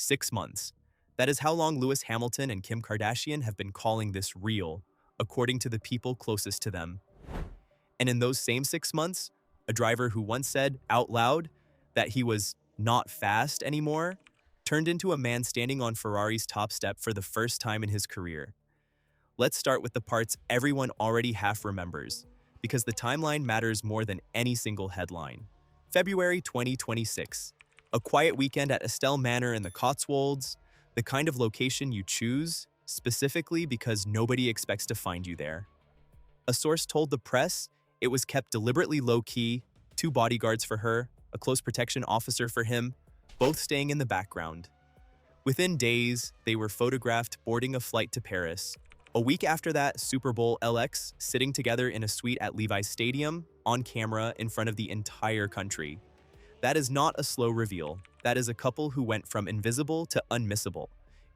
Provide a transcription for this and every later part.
6 months. That is how long Lewis Hamilton and Kim Kardashian have been calling this real, according to the people closest to them. And in those same 6 months, a driver who once said out loud that he was not fast anymore turned into a man standing on Ferrari's top step for the first time in his career. Let's start with the parts everyone already half remembers, because the timeline matters more than any single headline. February 2026. A quiet weekend at Estelle Manor in the Cotswolds, the kind of location you choose, specifically because nobody expects to find you there. A source told the press it was kept deliberately low-key, 2 bodyguards for her, a close protection officer for him, both staying in the background. Within days, they were photographed boarding a flight to Paris. A week after that, Super Bowl LX sitting together in a suite at Levi's Stadium, on camera in front of the entire country. That is not a slow reveal. That is a couple who went from invisible to unmissable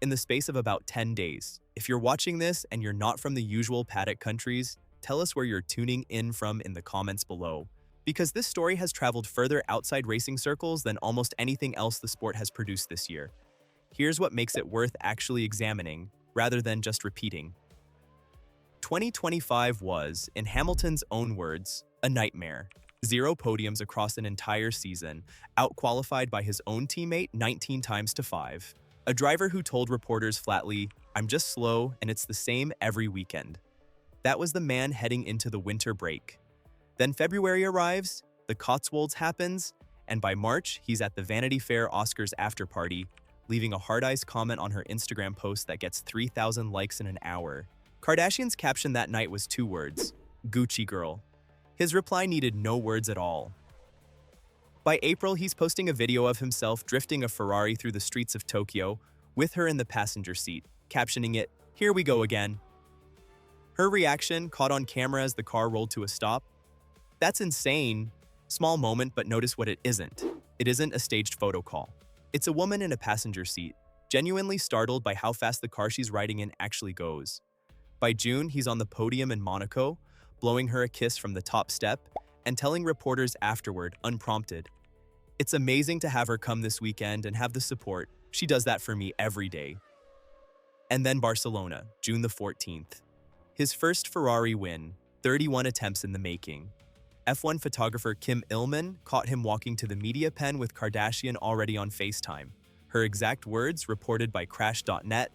in the space of about 10 days. If you're watching this and you're not from the usual paddock countries, tell us where you're tuning in from in the comments below. Because this story has traveled further outside racing circles than almost anything else the sport has produced this year. Here's what makes it worth actually examining, rather than just repeating. 2025 was, in Hamilton's own words, a nightmare. 0 podiums across an entire season, out-qualified by his own teammate 19 times to 5. A driver who told reporters flatly, "I'm just slow and it's the same every weekend." That was the man heading into the winter break. Then February arrives, the Cotswolds happens, and by March, he's at the Vanity Fair Oscars after-party, leaving a hard-eyes comment on her Instagram post that gets 3,000 likes in an hour. Kardashian's caption that night was 2 words, "Gucci girl." His reply needed no words at all. By April, he's posting a video of himself drifting a Ferrari through the streets of Tokyo, with her in the passenger seat, captioning it, "Here we go again." Her reaction, caught on camera as the car rolled to a stop, "That's insane." Small moment, but notice what it isn't. It isn't a staged photo call. It's a woman in a passenger seat, genuinely startled by how fast the car she's riding in actually goes. By June, he's on the podium in Monaco, blowing her a kiss from the top step, and telling reporters afterward, unprompted, "It's amazing to have her come this weekend and have the support. She does that for me every day." And then Barcelona, June the 14th. His first Ferrari win, 31 attempts in the making. F1 photographer Kim Illman caught him walking to the media pen with Kardashian already on FaceTime. Her exact words, reported by Crash.net,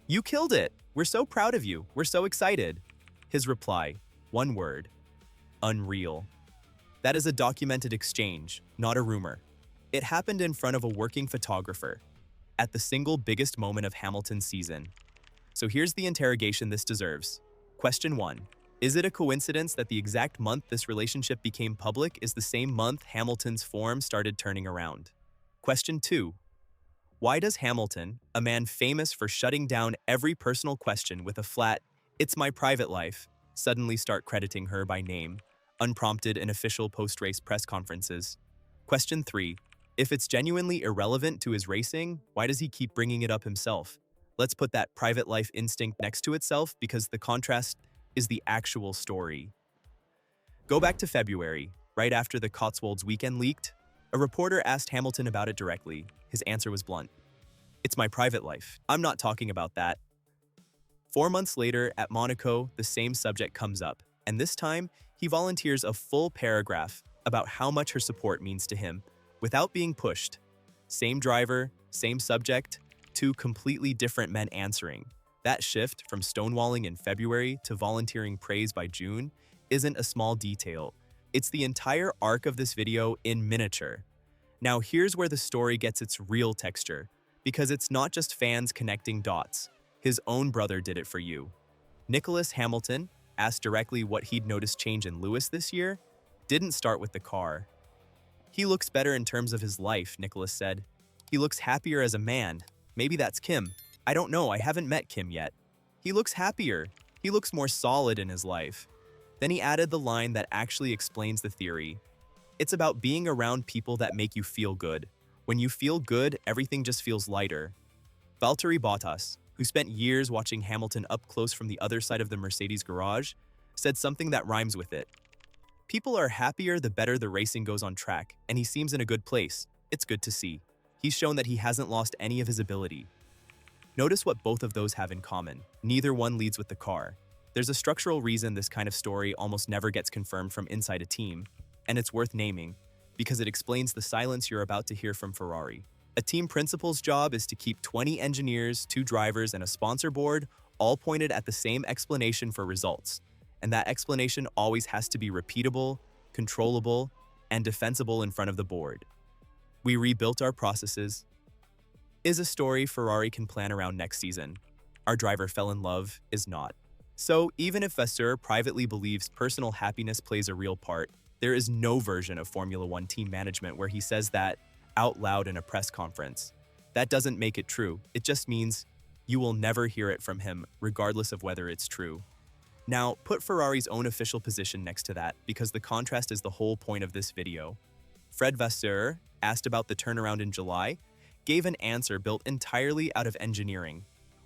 "You killed it! We're so proud of you! We're so excited!" His reply, 1 word, "Unreal." That is a documented exchange, not a rumor. It happened in front of a working photographer, at the single biggest moment of Hamilton's season. So here's the interrogation this deserves. Question 1. Is it a coincidence that the exact month this relationship became public is the same month Hamilton's form started turning around? Question 2. Why does Hamilton, a man famous for shutting down every personal question with a flat, "It's my private life," suddenly start crediting her by name, unprompted in official post-race press conferences? Question 3. If it's genuinely irrelevant to his racing, why does he keep bringing it up himself? Let's put that private life instinct next to itself because the contrast is the actual story. Go back to February, right after the Cotswolds weekend leaked. A reporter asked Hamilton about it directly. His answer was blunt. "It's my private life. I'm not talking about that." 4 months later, at Monaco, the same subject comes up, and this time, he volunteers a full paragraph about how much her support means to him, without being pushed. Same driver, same subject, 2 completely different men answering. That shift from stonewalling in February to volunteering praise by June isn't a small detail. It's the entire arc of this video in miniature. Now here's where the story gets its real texture, because it's not just fans connecting dots. His own brother did it for you. Nicolas Hamilton, asked directly what he'd noticed change in Lewis this year, didn't start with the car. "He looks better in terms of his life," Nicolas said. "He looks happier as a man. Maybe that's Kim. I don't know, I haven't met Kim yet. He looks happier. He looks more solid in his life." Then he added the line that actually explains the theory. "It's about being around people that make you feel good. When you feel good, everything just feels lighter." Valtteri Bottas, who spent years watching Hamilton up close from the other side of the Mercedes garage, said something that rhymes with it. "People are happier the better the racing goes on track, and he seems in a good place. It's good to see." He's shown that he hasn't lost any of his ability. Notice what both of those have in common. Neither one leads with the car. There's a structural reason this kind of story almost never gets confirmed from inside a team, and it's worth naming because it explains the silence you're about to hear from Ferrari. A team principal's job is to keep 20 engineers, 2 drivers, and a sponsor board all pointed at the same explanation for results, and that explanation always has to be repeatable, controllable, and defensible in front of the board. We rebuilt our processes is a story Ferrari can plan around next season. Our driver fell in love is not. So even if Vasseur privately believes personal happiness plays a real part, there is no version of Formula One team management where he says that out loud in a press conference. That doesn't make it true. It just means you will never hear it from him, regardless of whether it's true. Now, put Ferrari's own official position next to that, because the contrast is the whole point of this video. Fred Vasseur, asked about the turnaround in July, gave an answer built entirely out of engineering.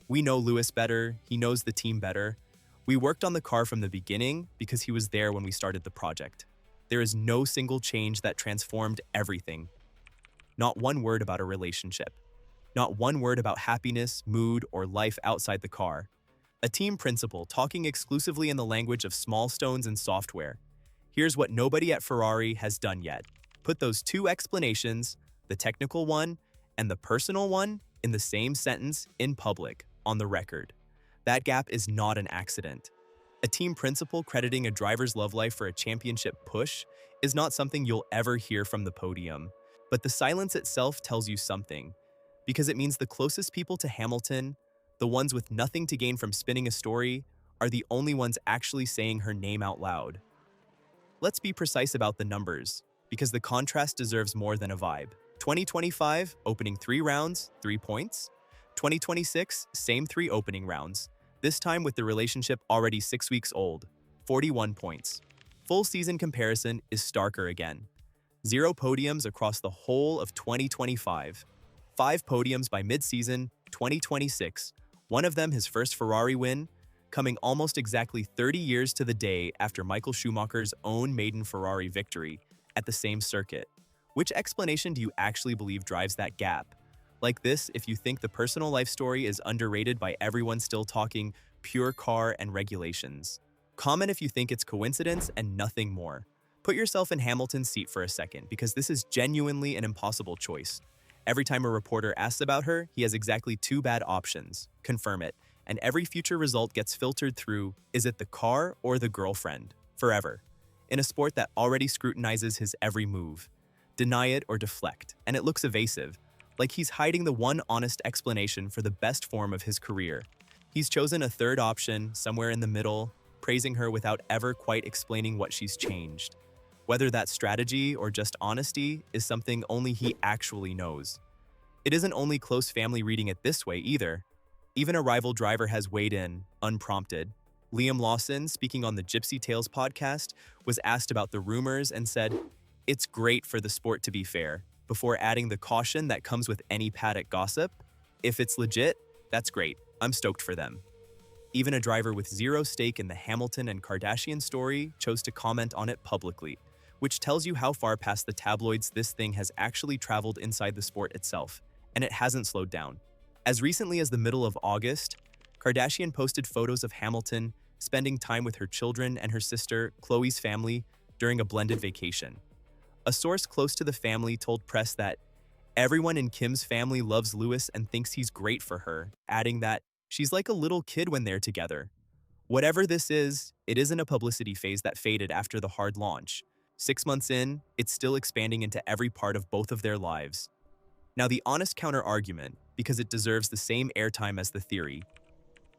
We know Lewis better, he knows the team better. We worked on the car from the beginning because he was there when we started the project. There is no single change that transformed everything. Not one word about a relationship. Not one word about happiness, mood, or life outside the car. A team principal talking exclusively in the language of small stones and software. Here's what nobody at Ferrari has done yet. Put those two explanations, the technical one and the personal one, in the same sentence in public, on the record. That gap is not an accident. A team principal crediting a driver's love life for a championship push is not something you'll ever hear from the podium. But the silence itself tells you something, because it means the closest people to Hamilton, the ones with nothing to gain from spinning a story, are the only ones actually saying her name out loud. Let's be precise about the numbers, because the contrast deserves more than a vibe. 2025, opening 3 rounds, 3 points. 2026, same 3 opening rounds, this time with the relationship already 6 weeks old, 41 points. Full season comparison is starker again. 0 podiums across the whole of 2025. 5 podiums by mid-season 2026, one of them his first Ferrari win, coming almost exactly 30 years to the day after Michael Schumacher's own maiden Ferrari victory at the same circuit. Which explanation do you actually believe drives that gap? Like this, if you think the personal life story is underrated by everyone still talking pure car and regulations. Comment if you think it's coincidence and nothing more. Put yourself in Hamilton's seat for a second, because this is genuinely an impossible choice. Every time a reporter asks about her, he has exactly 2 bad options. Confirm it. And every future result gets filtered through, is it the car or the girlfriend? Forever. In a sport that already scrutinizes his every move. Deny it or deflect, and it looks evasive, like he's hiding the one honest explanation for the best form of his career. He's chosen a third option, somewhere in the middle, praising her without ever quite explaining what she's changed. Whether that's strategy or just honesty is something only he actually knows. It isn't only close family reading it this way either. Even a rival driver has weighed in, unprompted. Liam Lawson, speaking on the Gypsy Tales podcast, was asked about the rumors and said, "It's great for the sport to be fair," before adding the caution that comes with any paddock gossip. If it's legit, that's great. I'm stoked for them. Even a driver with 0 stake in the Hamilton and Kardashian story chose to comment on it publicly, which tells you how far past the tabloids this thing has actually traveled inside the sport itself, and it hasn't slowed down. As recently as the middle of August, Kardashian posted photos of Hamilton spending time with her children and her sister, Khloe's family, during a blended vacation. A source close to the family told press that everyone in Kim's family loves Lewis and thinks he's great for her, adding that she's like a little kid when they're together. Whatever this is, it isn't a publicity phase that faded after the hard launch. 6 months in, it's still expanding into every part of both of their lives. Now, the honest counter-argument, because it deserves the same airtime as the theory.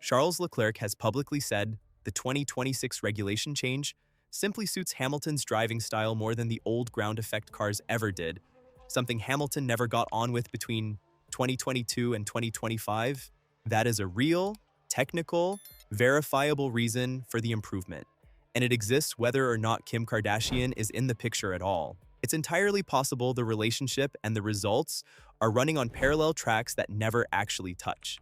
Charles Leclerc has publicly said the 2026 regulation change simply suits Hamilton's driving style more than the old ground effect cars ever did, something Hamilton never got on with between 2022 and 2025. That is a real, technical, verifiable reason for the improvement, and it exists whether or not Kim Kardashian is in the picture at all. It's entirely possible the relationship and the results are running on parallel tracks that never actually touch.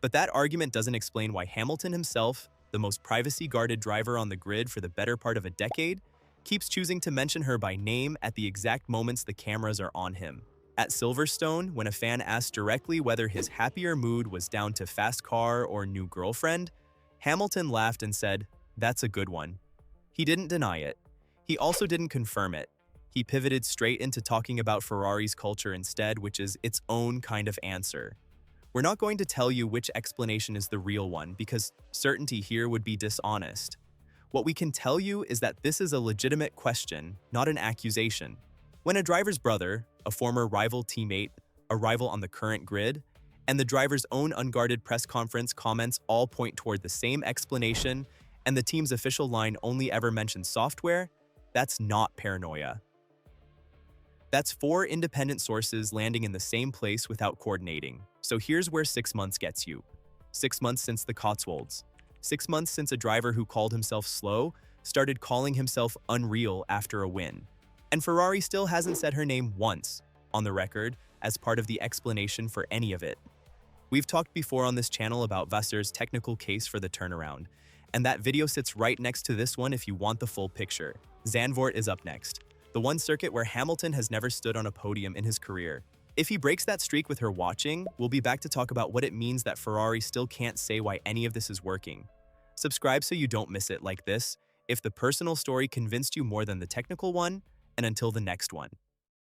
But that argument doesn't explain why Hamilton himself, the most privacy-guarded driver on the grid for the better part of a decade, keeps choosing to mention her by name at the exact moments the cameras are on him. At Silverstone, when a fan asked directly whether his happier mood was down to fast car or new girlfriend, Hamilton laughed and said, "That's a good one." He didn't deny it. He also didn't confirm it. He pivoted straight into talking about Ferrari's culture instead, which is its own kind of answer. We're not going to tell you which explanation is the real one because certainty here would be dishonest. What we can tell you is that this is a legitimate question, not an accusation. When a driver's brother, a former rival teammate, a rival on the current grid, and the driver's own unguarded press conference comments all point toward the same explanation, and the team's official line only ever mentions software, that's not paranoia. That's 4 independent sources landing in the same place without coordinating. So here's where 6 months gets you. 6 months since the Cotswolds. 6 months since a driver who called himself slow started calling himself unreal after a win. And Ferrari still hasn't said her name once on the record as part of the explanation for any of it. We've talked before on this channel about Vasseur's technical case for the turnaround, and that video sits right next to this one if you want the full picture. Zandvoort is up next, the one circuit where Hamilton has never stood on a podium in his career. If he breaks that streak with her watching, we'll be back to talk about what it means that Ferrari still can't say why any of this is working. Subscribe so you don't miss it like this, if the personal story convinced you more than the technical one, and until the next one.